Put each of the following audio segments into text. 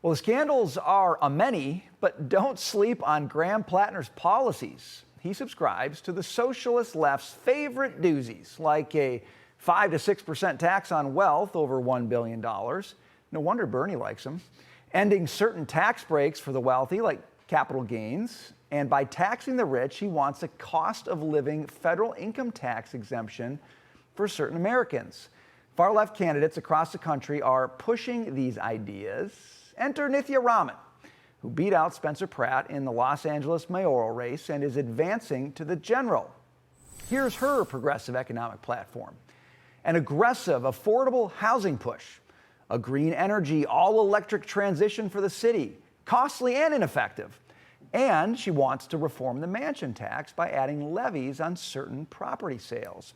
Well, the scandals are a many, but don't sleep on Graham Plattner's policies. He subscribes to the socialist left's favorite doozies, like a 5 to 6% tax on wealth over $1 billion. No wonder Bernie likes them. Ending certain tax breaks for the wealthy, like capital gains. And by taxing the rich, he wants a cost of living federal income tax exemption for certain Americans. Far left candidates across the country are pushing these ideas. Enter Nithya Raman, who beat out Spencer Pratt in the Los Angeles mayoral race and is advancing to the general. Here's her progressive economic platform: an aggressive, affordable housing push, a green energy, all-electric transition for the city, costly and ineffective. And she wants to reform the mansion tax by adding levies on certain property sales.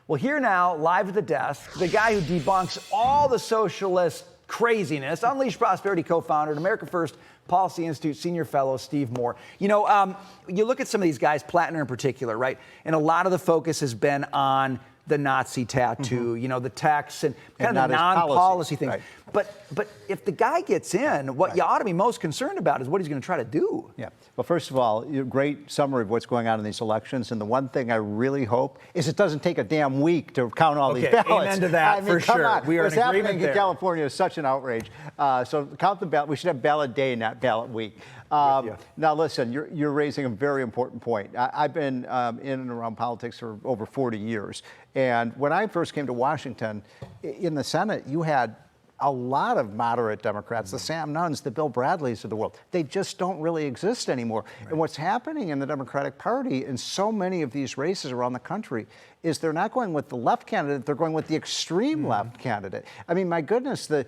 Well, here now, live at the desk, the guy who debunks all the socialist craziness, Unleash Prosperity co-founder and America First Policy Institute senior fellow Steve Moore. You know, you look at some of these guys, Plattner in particular, right? And a lot of the focus has been on the Nazi tattoo, you know, the tax and kind of the non-policy things. Right. But if the guy gets in, what you ought to be most concerned about is what he's going to try to do. Yeah. Well, first of all, great summary of what's going on in these elections. And the one thing I really hope is it doesn't take a damn week to count all these ballots. Amen to that, for sure. On. We are What's in agreement happening there. in California is such an outrage. So count the ballot. We should have ballot day, not ballot week. Now, listen, you're raising a very important point. I've been in and around politics for over 40 years. And when I first came to Washington, in the Senate, you had a lot of moderate Democrats, the Sam Nunns, the Bill Bradleys of the world. They just don't really exist anymore. Right. And what's happening in the Democratic Party in so many of these races around the country is they're not going with the left candidate, they're going with the extreme left candidate. I mean, my goodness, the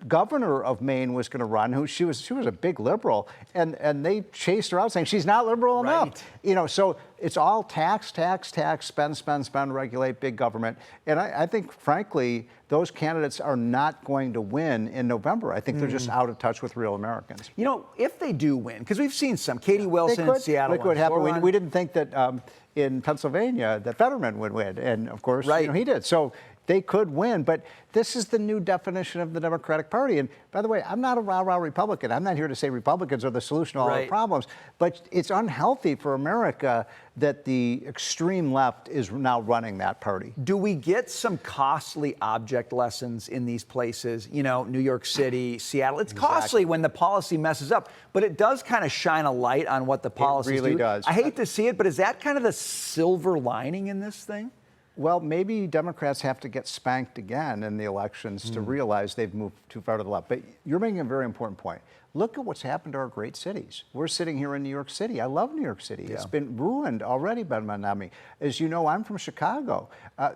governor of Maine was going to run, she was a big liberal, and they chased her out saying she's not liberal enough. You know, so it's all tax, spend, regulate, big government. And I think, frankly, those candidates are not going to win in November. I think they're just out of touch with real Americans. You know, if they do win, because we've seen some, Katie Wilson in Seattle. It could happen. We didn't think that in Pennsylvania that Fetterman would win, and of course, you know, he did. So they could win, but this is the new definition of the Democratic Party. And by the way, I'm not a rah-rah Republican. I'm not here to say Republicans are the solution to all our problems, but it's unhealthy for America that the extreme left is now running that party. Do we get some costly object lessons in these places? You know, New York City, Seattle. It's costly when the policy messes up, but it does kind of shine a light on what the policies do. It really does. I hate to see it, but is that kind of the silver lining in this thing? Well, maybe Democrats have to get spanked again in the elections to realize they've moved too far to the left. But you're making a very important point. Look at what's happened to our great cities. We're sitting here in New York City. I love New York City. It's been ruined already by Miami. As you know, I'm from Chicago.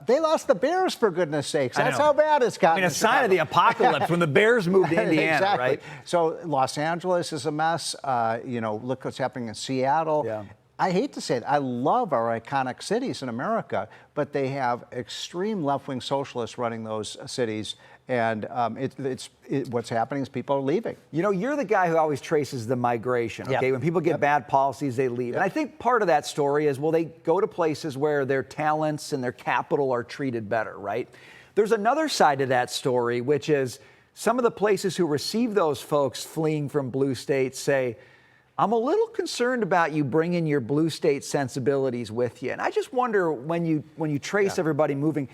They lost the Bears, for goodness sakes. That's how bad it's gotten. I mean, a sign of the apocalypse when the Bears moved to Indiana, exactly. right? So Los Angeles is a mess. You know, look what's happening in Seattle. Yeah. I hate to say it, I love our iconic cities in America, but they have extreme left-wing socialists running those cities, and what's happening is people are leaving. You know, you're the guy who always traces the migration, okay? When people get bad policies, they leave. And I think part of that story is, well, they go to places where their talents and their capital are treated better, right? There's another side to that story, which is some of the places who receive those folks fleeing from blue states say, I'm a little concerned about you bringing your blue state sensibilities with you. And I just wonder, when you trace everybody moving,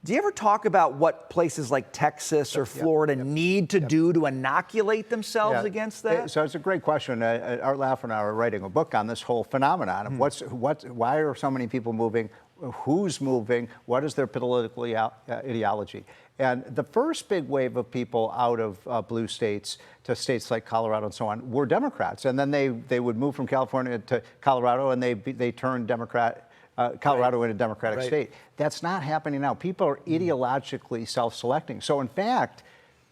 do you ever talk about what places like Texas or Florida need to do to inoculate themselves against that? So it's a great question. Art Laffer and I are writing a book on this whole phenomenon of why are so many people moving, who's moving, what is their political ideology. And the first big wave of people out of blue states to states like Colorado and so on were Democrats. And then they would move from California to Colorado, and they turned Colorado into a Democratic state. That's not happening now. People are ideologically self-selecting. So in fact,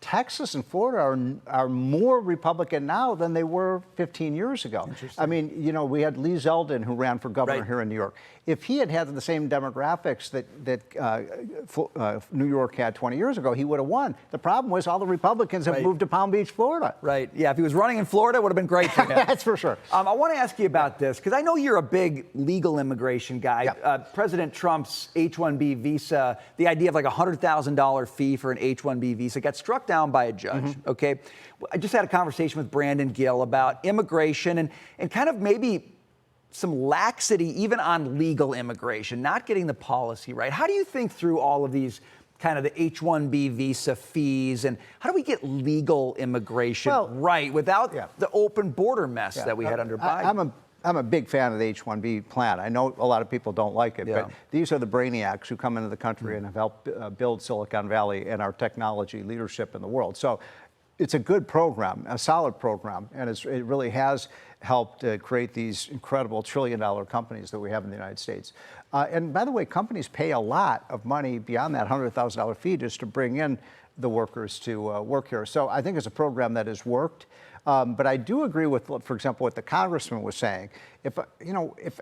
Texas and Florida are more Republican now than they were 15 years ago. I mean, you know, we had Lee Zeldin, who ran for governor here in New York. If he had had the same demographics that New York had 20 years ago, he would have won. The problem was all the Republicans have moved to Palm Beach, Florida. Right. Yeah, if he was running in Florida, it would have been great for him. That's for sure. I want to ask you about this, because I know you're a big legal immigration guy. President Trump's H-1B visa, the idea of like a $100,000 fee for an H-1B visa got struck down down by a judge, okay? I just had a conversation with Brandon Gill about immigration and kind of maybe some laxity even on legal immigration, not getting the policy right. How do you think through all of these kind of the H-1B visa fees, and how do we get legal immigration right without the open border mess that we had under Biden? I'm a big fan of the H-1B plan. I know a lot of people don't like it, but these are the brainiacs who come into the country and have helped build Silicon Valley and our technology leadership in the world. So it's a good program, a solid program, and it really has helped create these incredible trillion-dollar companies that we have in the United States. And by the way, companies pay a lot of money beyond that $100,000 fee just to bring in the workers to work here. So I think it's a program that has worked. But I do agree with, for example, what the congressman was saying. If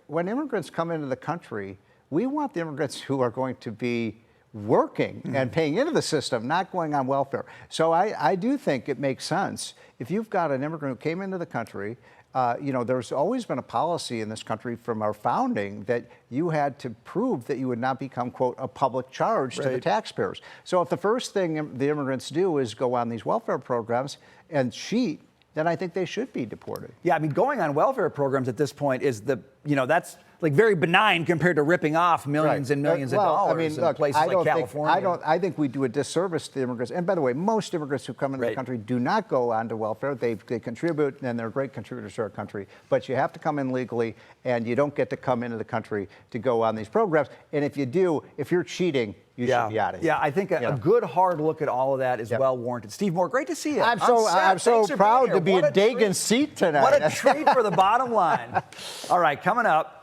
when immigrants come into the country, we want the immigrants who are going to be working and paying into the system, not going on welfare. So I do think it makes sense. If you've got an immigrant who came into the country, there's always been a policy in this country from our founding that you had to prove that you would not become, quote, a public charge to the taxpayers. So if the first thing the immigrants do is go on these welfare programs and cheat, then I think they should be deported. Yeah, I mean, going on welfare programs at this point is that's like very benign compared to ripping off millions and millions of dollars in places like California. I think we do a disservice to the immigrants. And by the way, most immigrants who come into the country do not go on to welfare. They contribute, and they're great contributors to our country. But you have to come in legally, and you don't get to come into the country to go on these programs. And if you do, if you're cheating, you should be out of here. Yeah, I think a good hard look at all of that is well warranted. Steve Moore, great to see you. I'm so proud to be in Dagan's seat tonight. What a treat for the bottom line. All right, coming up.